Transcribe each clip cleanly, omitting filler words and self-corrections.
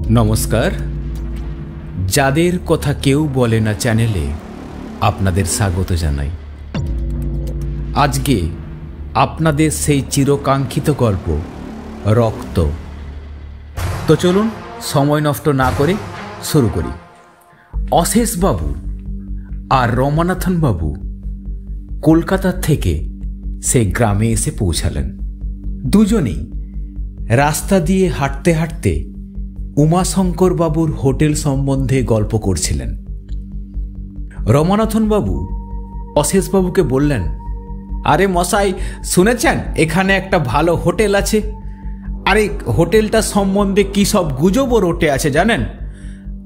নমস্কার। যাদের কথা কেউ বলে না চ্যানেলে আপনাদের স্বাগত জানাই। আজকে আপনাদের সেই চিরকাঙ্ক্ষিত গল্প রক্ত। তো চলুন সময় নষ্ট না করে শুরু করি। অশেষ বাবু আর রমানাথন বাবু কলকাতা থেকে সেই গ্রামে এসে পৌঁছালেন। দুজনেই রাস্তা দিয়ে হাঁটতে হাঁটতে উমাশঙ্কর বাবুর হোটেল সম্বন্ধে গল্প করছিলেন। রমানাথন বাবু অশেষ বাবুকে বললেন, আরে মশাই, শুনেছেন এখানে একটা ভালো হোটেল আছে? আরে হোটেলটা সম্বন্ধে কি সব গুজবও রটে আছে জানেন?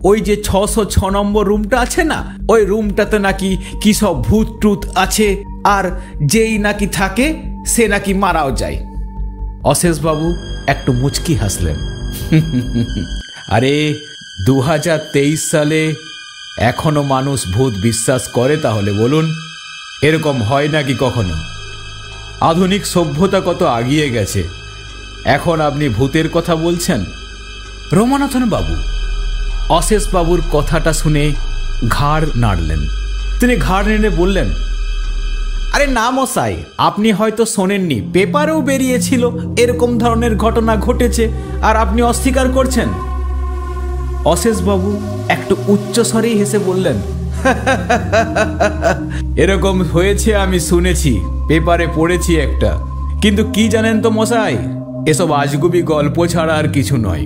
ওই যে 606 নম্বর রুমটা আছে না, ওই রুমটাতে নাকি কি সব ভূত টুত আছে, আর যেই নাকি থাকে সে নাকি মারাও যায়। অশেষ বাবু একটু মুচকি হাসলেন। আরে 2023 সালে এখনো মানুষ ভূত বিশ্বাস করে? তাহলে বলুন, এরকম হয় নাকি কখনো? আধুনিক সভ্যতা কত আগিয়ে গেছে, এখন আপনি ভূতের কথা বলছেন? রমানাথন বাবু অশেষ বাবুর কথাটা শুনে ঘাড় নাড়লেন। তিনি ঘাড় নেড়ে বললেন, আরে না মশাই, আপনি হয়তো শোনেননি, পেপারেও বেরিয়েছিল এরকম ধরনের ঘটনা ঘটেছে, আর আপনি অস্বীকার করছেন। অশেষ বাবু একটু উচ্চস্বরেই হেসে বললেন, এরকম হয়েছে আমি শুনেছি, পেপারে পড়েছি একটা, কিন্তু কি জানেন তো মশাই, এসব আজগুবি গল্প ছাড়া আর কিছু নয়।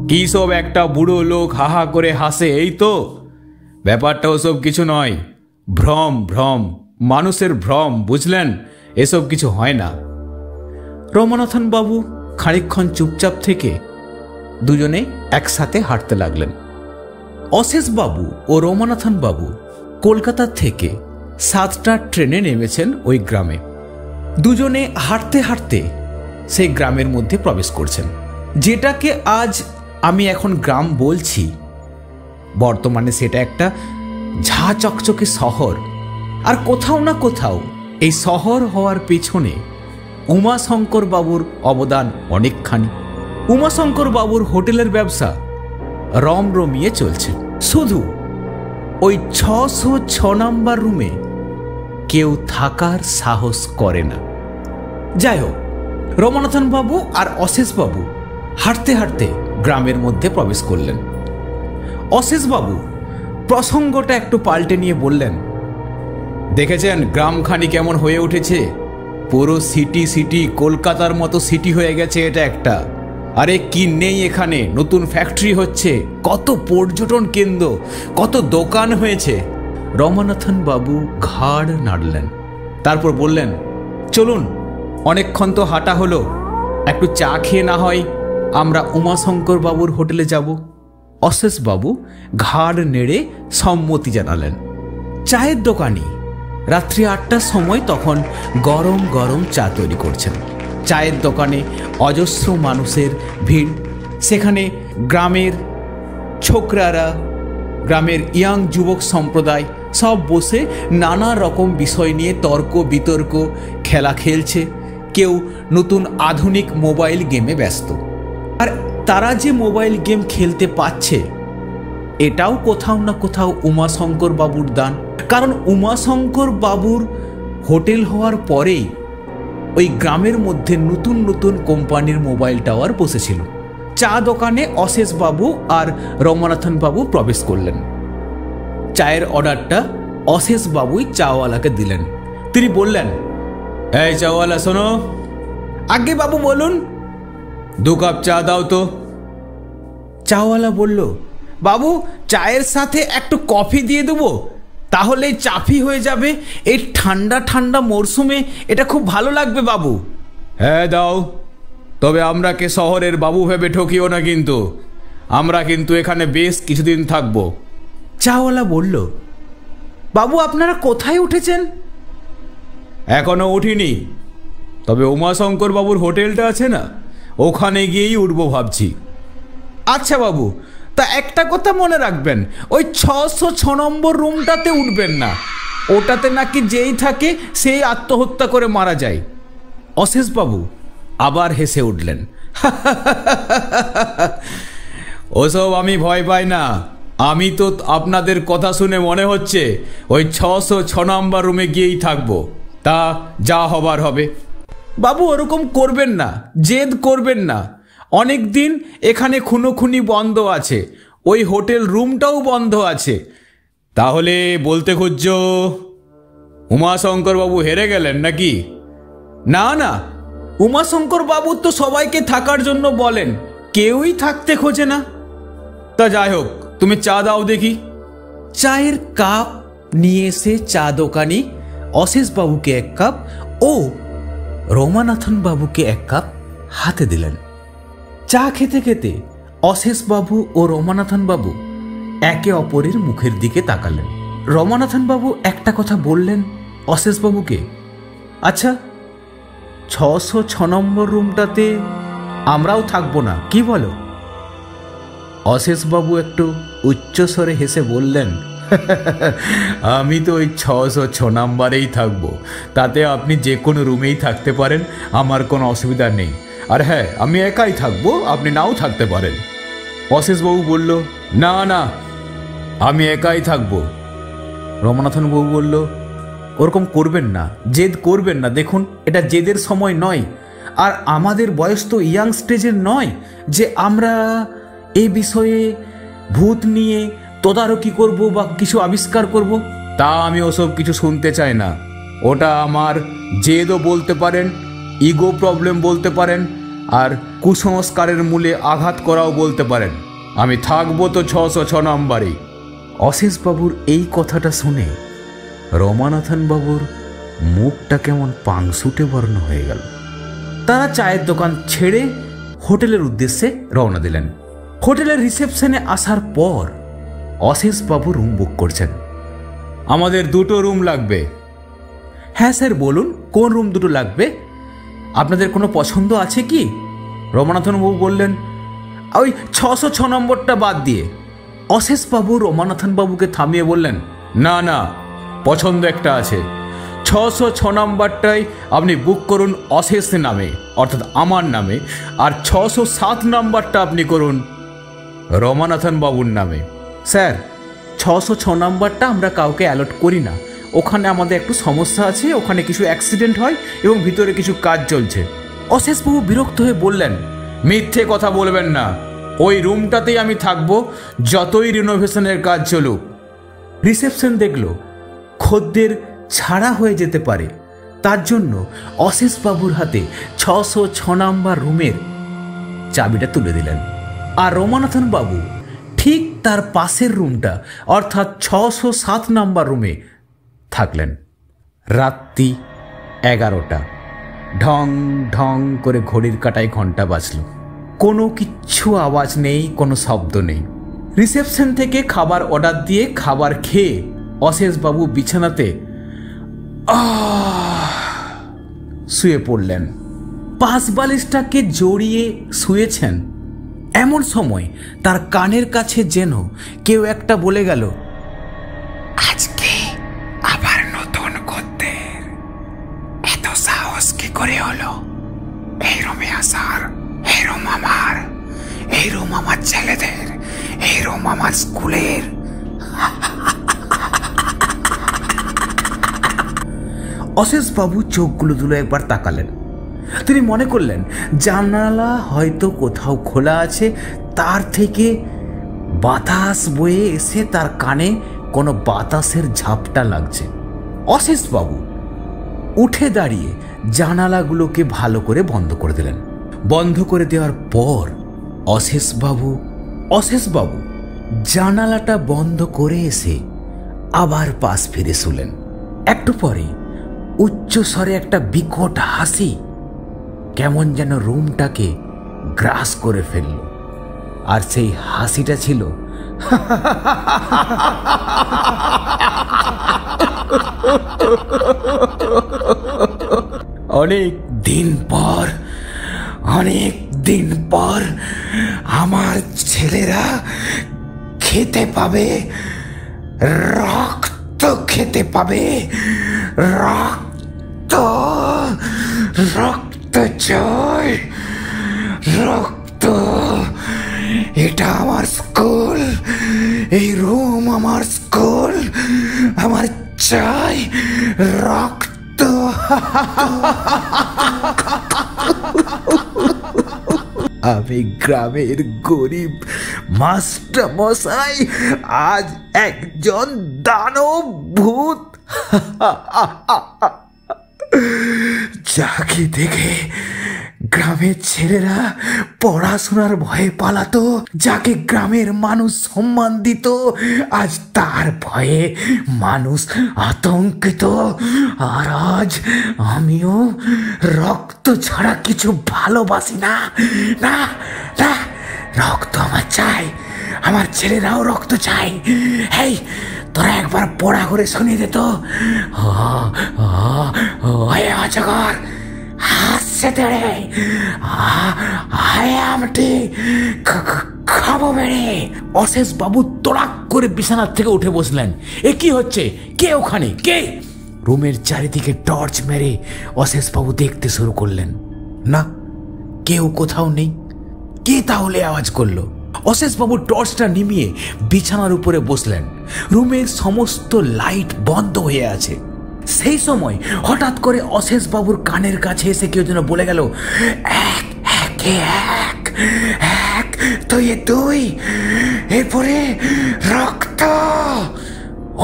কি সব একটা বুড়ো লোক হাহা করে হাসে, এই তো ব্যাপারটা। ওসব কিছু নয়, ভ্রম ভ্রম, মানুষের ভ্রম, বুঝলেন? এসব কিছু হয় না। রমানাথন বাবু খানিকক্ষণ চুপচাপ থেকে দুজনে একসাথে হাঁটতে লাগলেন। অশেষ বাবু ও রমানাথন বাবু কলকাতা থেকে 7টার ট্রেনে নেমেছেন ওই গ্রামে। দুজনে হাঁটতে হাঁটতে সেই গ্রামের মধ্যে প্রবেশ করছেন, যেটাকে আজ আমি এখন গ্রাম বলছি। বর্তমানে সেটা একটা ঝা চকচকে শহর, আর কোথাও না কোথাও এই শহর হওয়ার পেছনে উমাশঙ্কর বাবুর অবদান অনেকখানি। উমাশঙ্কর বাবুর হোটেলের ব্যবসা রমরমিয়ে চলছে, শুধু ওই 606 নম্বর রুমে কেউ থাকার সাহস করে না। যাই হোক, রমানাথন বাবু আর অশেষ বাবু হাঁটতে হাঁটতে গ্রামের মধ্যে প্রবেশ করলেন। অশেষ বাবু প্রসঙ্গটা একটু পাল্টে নিয়ে বললেন, দেখেছেন গ্রামখানি কেমন হয়ে উঠেছে? পুরো সিটি কলকাতার মতো সিটি হয়ে গেছে এটা একটা। আরে কি নেই এখানে, নতুন ফ্যাক্টরি হচ্ছে, কত পর্যটন কেন্দ্র, কত দোকান হয়েছে। রমানাথন বাবু ঘাড় নাড়লেন, তারপর বললেন, চলুন, অনেকক্ষণ তো হাঁটা হলো, একটু চা খেয়ে না হয় আমরা উমাশঙ্কর বাবুর হোটেলে যাব। অশেষ বাবু ঘাড় নেড়ে সম্মতি জানালেন। চায়ের দোকানি রাত্রি 8টার সময় তখন গরম গরম চা তৈরি করছেন। চায়ের দোকানে অজস্র মানুষের ভিড়। সেখানে গ্রামের ছোকরারা, গ্রামের ইয়াং যুবক সম্প্রদায় সব বসে নানা রকম বিষয় নিয়ে তর্ক বিতর্ক খেলা খেলছে। কেউ নতুন আধুনিক মোবাইল গেমে ব্যস্ত। আর তারা যে মোবাইল গেম খেলতে পাচ্ছে, এটাও কোথাও না কোথাও উমাশঙ্কর বাবুর দান। কারণ উমাশঙ্কর বাবুর হোটেল হওয়ার পরেই ওই গ্রামের মধ্যে নতুন নতুন কোম্পানির মোবাইল টাওয়ার বসেছিল। চা দোকানে অশেষ বাবু আর রমানাথন বাবু প্রবেশ করলেন। চায়ের অর্ডারটা অশেষ বাবুই চাওয়ালাকে দিলেন। তিনি বললেন, এই চাওয়ালা শোনো। আগে বাবু বলুন। 2 কাপ চা দাও তো। চাওয়ালা বলল, বাবু চায়ের সাথে একটু কফি দিয়ে দেবো, তাহলে চাফি হয়ে যাবে। এই ঠান্ডা ঠান্ডা মরশুমে এটা খুব ভালো লাগবে বাবু। হ্যাঁ দাও, তবে আমরাকে শহরের বাবু ভেবে ঠকিও না কিন্তু, আমরা কিন্তু এখানে বেশ কিছুদিন থাকবো। চাওয়ালা বলল, বাবু আপনারা কোথায় উঠেছেন? এখনো উঠিনি, তবে উমাশঙ্কর বাবুর হোটেলটা আছে না, ওখানে গিয়েই উঠবো ভাবছি। আচ্ছা বাবু, তা একটা কথা মনে রাখবেন, ওই 606 নম্বর রুমটাতে উঠবেন না, ওটাতে নাকি যেই থাকে সেই আত্মহত্যা করে মারা যায়। অশেষ বাবু আবার হেসে উঠলেন। ওসব আমি ভয় পাই না। আমি তো আপনাদের কথা শুনে মনে হচ্ছে ওই 606 নম্বর রুমে গিয়েই থাকবো। তা যা হবার হবে। বাবু ওরকম করবেন না, জেদ করবেন না। অনেক দিন এখানে খুনোখুনি বন্ধ আছে, ওই হোটেল রুমটাও বন্ধ আছে। তাহলে বলতে খুঁজছো উমাশঙ্কর বাবু হেরে গেলেন নাকি? না না, উমাশঙ্কর বাবু তো সবাইকে থাকার জন্য বলেন, কেউই থাকতে খোঁজে না। তা যাই হোক, তুমি চা দাও দেখি। চায়ের কাপ নিয়ে এসে চা দোকানি অশেষ বাবুকে এক কাপ ও রমানাথন বাবুকে এক কাপ হাতে দিলেন। চা খেতে খেতে অশেষ বাবু ও রমানাথন বাবু একে অপরের মুখের দিকে তাকালেন। রমানাথন বাবু একটা কথা বললেন অশেষ বাবুকে, আচ্ছা 606 নম্বর রুমটাতে আমরাও থাকবো না, কি বলো? অশেষ বাবু একটু উচ্চস্বরে হেসে বললেন, আমি তো ওই 606 নম্বরেই থাকবো, তাতে আপনি যে কোনো রুমেই থাকতে পারেন, আমার কোনো অসুবিধা নেই। আর হ্যাঁ, আমি একাই থাকবো, আপনি নাও থাকতে পারেন। অশেষবাবু বলল, না না, আমি একাই থাকবো। রমানাথন বাবু বলল, ওরকম করবেন না, জেদ করবেন না। দেখুন, এটা জেদের সময় নয়, আর আমাদের বয়স তো ইয়াং স্টেজের নয় যে আমরা এই বিষয়ে ভূত নিয়ে তদারকি করব বা কিছু আবিষ্কার করব। তা আমি ওসব কিছু শুনতে চাই না। ওটা আমার জেদও বলতে পারেন, ইগো প্রবলেম বলতে পারেন, আর কুসংস্কারের মূলে আঘাত করাও বলতে পারেন। আমি থাকবো তো 606 নম্বরেই। অশেষবাবুর এই কথাটা শুনে রমানাথন বাবুর মুখটা কেমন পাংশুটে বর্ণ হয়ে গেল। তারা চায়ের দোকান ছেড়ে হোটেলের উদ্দেশ্যে রওনা দিলেন। হোটেলের রিসেপশনে আসার পর অশেষবাবু রুম বুক করছেন। আমাদের 2টো রুম লাগবে। হ্যাঁ স্যার, বলুন কোন রুম 2টো লাগবে? আপনাদের কোনো পছন্দ আছে কি? রমানাথনবাবু বললেন, ওই 606 নম্বরটা বাদ দিয়ে। অশেষবাবু রমানাথনবাবুকে থামিয়ে বললেন, না না, পছন্দ একটা আছে। 606 নম্বরটাই আপনি বুক করুন অশেষ নামে, অর্থাৎ আমার নামে। আর 607 নম্বরটা আপনি করুন রমানাথন বাবুর নামে। স্যার, 606 নম্বরটা আমরা কাউকে অ্যালট করি না। ওখানে আমাদের একটু সমস্যা আছে, ওখানে কিছু অ্যাক্সিডেন্ট হয় এবং ভিতরে কিছু কাজ চলছে। অশেষবাবু বিরক্ত হয়ে বললেন, মিথ্যে কথা বলবেন না। ওই রুমটাতেই আমি থাকবো, যতই রিনোভেশনের কাজ চলুক। রিসেপশন দেখল খদ্দের ছাড়া হয়ে যেতে পারে, তার জন্য অশেষবাবুর হাতে 606 নম্বর রুমের চাবিটা তুলে দিলেন। আর রমানাথন বাবু ঠিক তার পাশের রুমটা অর্থাৎ 607 নম্বর রুমে থাকলেন। রাত্রি 11টা। ঢং ঢং করে ঘড়ির কাঁটায় ঘন্টা বাজল। কোনো কিচ্ছু আওয়াজ নেই, কোনো শব্দ নেই। রিসেপশন থেকে খাবার অর্ডার দিয়ে খাবার খেয়ে অশেষবাবু বিছানাতে শুয়ে পড়লেন। পাশ বালিশটাকে জড়িয়ে শুয়েছেন। এমন সময় তার কানের কাছে যেন কেউ একটা বলে গেল, আজকে আবার নতুন খদ্দের, এত সাহস কি করে হলো এই রুমে আসার? এই রুম আমার, এই রুম আমার ছেলেদের, এই রুম আমার স্কুলের। অশেষবাবু চোখগুলো তুলে একবার তাকালেন। তিনি মনে করলেন জানালা হয়তো কোথাও খোলা আছে, তার থেকে বাতাস বয়ে এসে তার কানে কোনো বাতাসের ঝাপটা লাগছে। অশেষবাবু উঠে দাঁড়িয়ে জানালাগুলোকে ভালো করে বন্ধ করে দিলেন। বন্ধ করে দেওয়ার পর অশেষবাবু জানালাটা বন্ধ করে এসে আবার পাশ ফিরে শুলেন। একটু পরে উচ্চ স্বরে একটা বিকট হাসি কেমন যেন রুমটাকে গ্রাস করে ফেলল। আর সেই হাসিটা ছিল অনেক দিন পর আমার ছেলেরা খেতে পাবে, রক্ত খেতে পাবে, রক্ত রক্ত চাই, রক্ত এটা আমার স্কুল, এই রুম আমার স্কুল, আমার চাই রক্ত। আমি গ্রামের গরিব মাস্টার মশাই, আজ একজন দানব ভূত যাকে দেখে গ্রামের ছেলেরা পড়াশোনার ভয়ে পালাতো, যাকে গ্রামের মানুষ সম্মান দিত, আজ তার ভয়ে মানুষ আতঙ্কিত। আর আজ আমিও রক্ত ছাড়া কিছু ভালোবাসি না। না না, রক্ত আমার চাই, আমার ছেলেরাও রক্ত চাই। এই তোরা একবার পড়া করে শুনিয়ে দে তো। অজগর হাসছে তেড়ে, খাবো বেড়ে। অশেষ বাবু তোড়াক করে বিছানার থেকে উঠে বসলেন। এ কি হচ্ছে? কে ওখানে? কে? রুমের চারিদিকে টর্চ মেরে অশেষ বাবু দেখতে শুরু করলেন। না, কেউ কোথাও নেই। কে তাহলে আওয়াজ করলো? অশেষ বাবু টর্চটা নিমিয়ে বিছানার উপরে বসলেন। রুমের সমস্ত লাইট বন্ধ হয়ে আছে। সেই সময় হঠাৎ করে অশেষ বাবুর কানের কাছে এসে কেউ যেন বলে গেল, এক একে এক, এক তুই তুই, এরপরে রক্ত।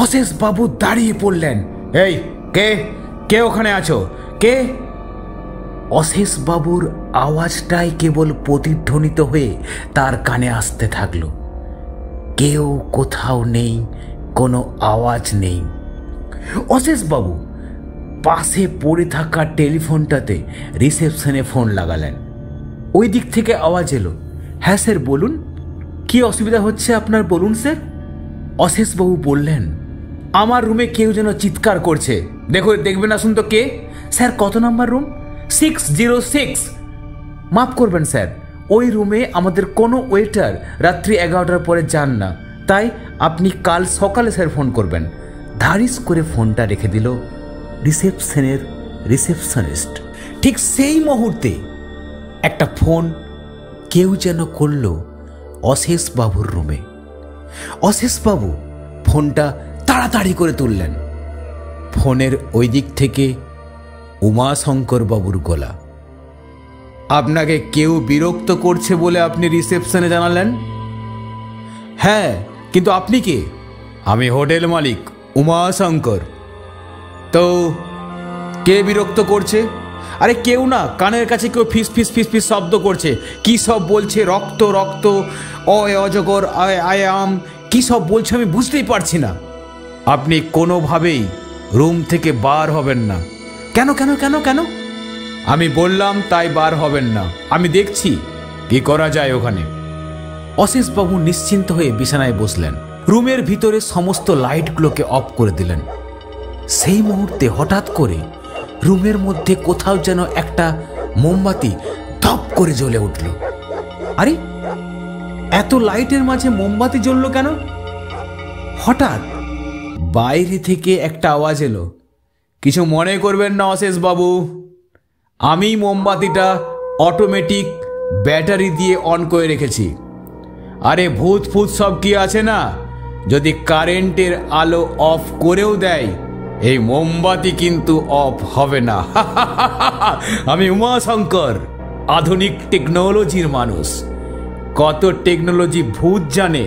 অশেষ বাবু দাঁড়িয়ে পড়লেন। এই কে? কে ওখানে আছো? কে? অশেষ বাবুর আওয়াজটাই কেবল প্রতিধ্বনিত হয়ে তার কানে আসতে থাকলো। কেউ কোথাও নেই, কোনো আওয়াজ নেই। অশেষ বাবু পাশে পড়ে থাকা টেলিফোনটাতে রিসেপশনে ফোন লাগালেন। ওই দিক থেকে আওয়াজ এলো। হ্যাঁ স্যার বলুন, কি অসুবিধা হচ্ছে আপনার, বলুন স্যার। অশেষ বাবু বললেন, আমার রুমে কেউ যেন চিৎকার করছে। দেখবেন আসুন তো কে। স্যার কত নাম্বার রুম? 606। মাফ করবেন স্যার, ওই রুমে আমাদের কোনো ওয়েটার রাত্রি 11টার পরে যান না, তাই আপনি কাল সকালে স্যার ফোন করবেন। ধারিস করে ফোনটা রেখে দিল রিসেপশনের রিসেপশনিস্ট। ঠিক সেই মুহূর্তে একটা ফোন কেউ যেন করল অশেষ বাবুর রুমে। অশেষ বাবু ফোনটা তাড়াতাড়ি করে তুললেন। ফোনের ওই দিক থেকে উমাশঙ্কর বাবুর গলা। আপনাকে কেউ বিরক্ত করছে বলে আপনি রিসেপশনে জানালেন? হ্যাঁ, কিন্তু আপনি কে? আমি হোটেল মালিক উমাশঙ্কর। তো কে বিরক্ত করছে? আরে কেউ না, কানের কাছে কেউ ফিস ফিস ফিস ফিস শব্দ করছে। কি সব বলছে? রক্ত রক্ত, অজগর, আই আম, কি সব বলছে আমি বুঝতেই পারছি না। আপনি কোনোভাবেই রুম থেকে বার হবেন না। কেন কেন কেন কেন? আমি বললাম তাই বার হবেন না। আমি দেখছি কি করা যায় ওখানে। অশেষ বাবু নিশ্চিন্ত হয়ে বিছানায় বসলেন। রুমের ভিতরে সমস্ত লাইটগুলোকে অফ করে দিলেন। সেই মুহূর্তে হঠাৎ করে রুমের মধ্যে কোথাও যেন একটা মোমবাতি ধপ করে জ্বলে উঠল। আরে এত লাইটের মাঝে মোমবাতি জ্বলল কেন? হঠাৎ বাইরে থেকে একটা আওয়াজ এলো, কিছু মনে করবেন না অশেষ বাবু, আমি মোমবাতিটা অটোমেটিক ব্যাটারি দিয়ে অন করে রেখেছি। আরে ভূত ফুত সব কি আছে না, যদি কারেন্টের আলো অফ করেও দেয় এই মোমবাতি কিন্তু অফ হবে না। আমি উমাশঙ্কর, আধুনিক টেকনোলজির মানুষ। কত টেকনোলজি ভূত জানে,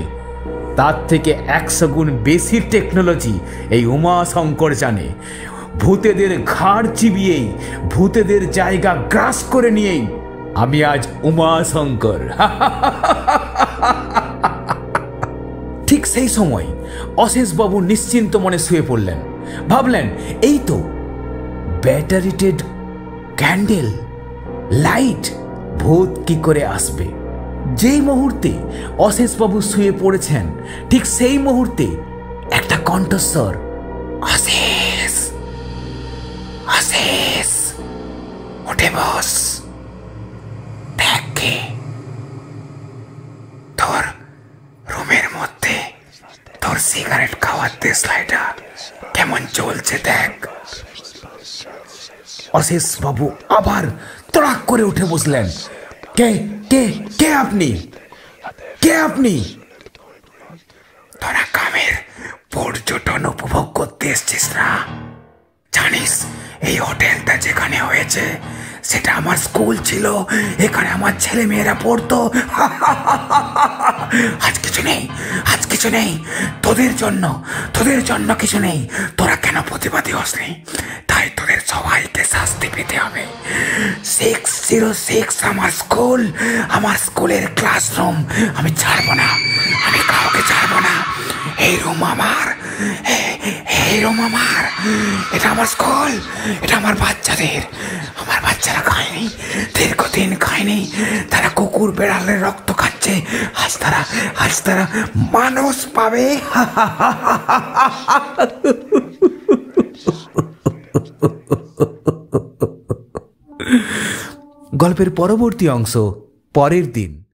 তার থেকে 100 গুণ বেশি টেকনোলজি এই উমাশঙ্কর জানে। ভূতেদের ঘাড় চিবিয়েই, ভূতেদের জায়গা গ্রাস করে নিয়েই আমি আজ উমাশঙ্কর। ঠিক সেই সময় অশেষ বাবু নিশ্চিন্ত মনে শুয়ে পড়লেন। ভাবলেন, এই তো ব্যাটারিটেড ক্যান্ডেল, লাইট, ভূত কি করে আসবে? যেই মুহূর্তে অশেষ বাবু শুয়ে পড়েছেন, ঠিক সেই মুহূর্তে একটা কণ্ঠস্বর, অশেষ, অশেষ, উঠে বস, দেখে তোর রুমের মধ্যে তোর সিগারেট খাওয়ার দেশলাইটা কেমন চলছে দেখ। অশেষ বাবু আবার তড়াক করে উঠে বসলেন। কে কে কে আপনি? কে আপনি? তোরা গ্রামের পর্যটন উপভোগ করতে এসছিস না? জানিস এই হোটেলটা যেখানে হয়েছে সেটা আমার স্কুল ছিল, এখানে আমার ছেলে মেয়েরা পড়তো। আজ কিছু নেই, আজ কিছু নেই, তোদের জন্য কিছু নেই। তোরা কেন প্রতিবাদী হসনি? তাই তোদের সবাইকে শাস্তি পেতে হবে। 606 আমার স্কুল, আমার স্কুলের ক্লাসরুম। আমি ছাড়বো না, আমি কাউকে ছাড়বো না। এই রুম আমার, এই রুম আমার, এটা আমার স্কুল, এটা আমার বাচ্চাদের। আমার বাচ্চারা খায়নি, দীর্ঘদিন খায়নি, তারা কুকুর বেড়ালের রক্ত খাচ্ছে। আজ তারা মানুষ পাবে। গল্পের পরবর্তী অংশ পরের দিন।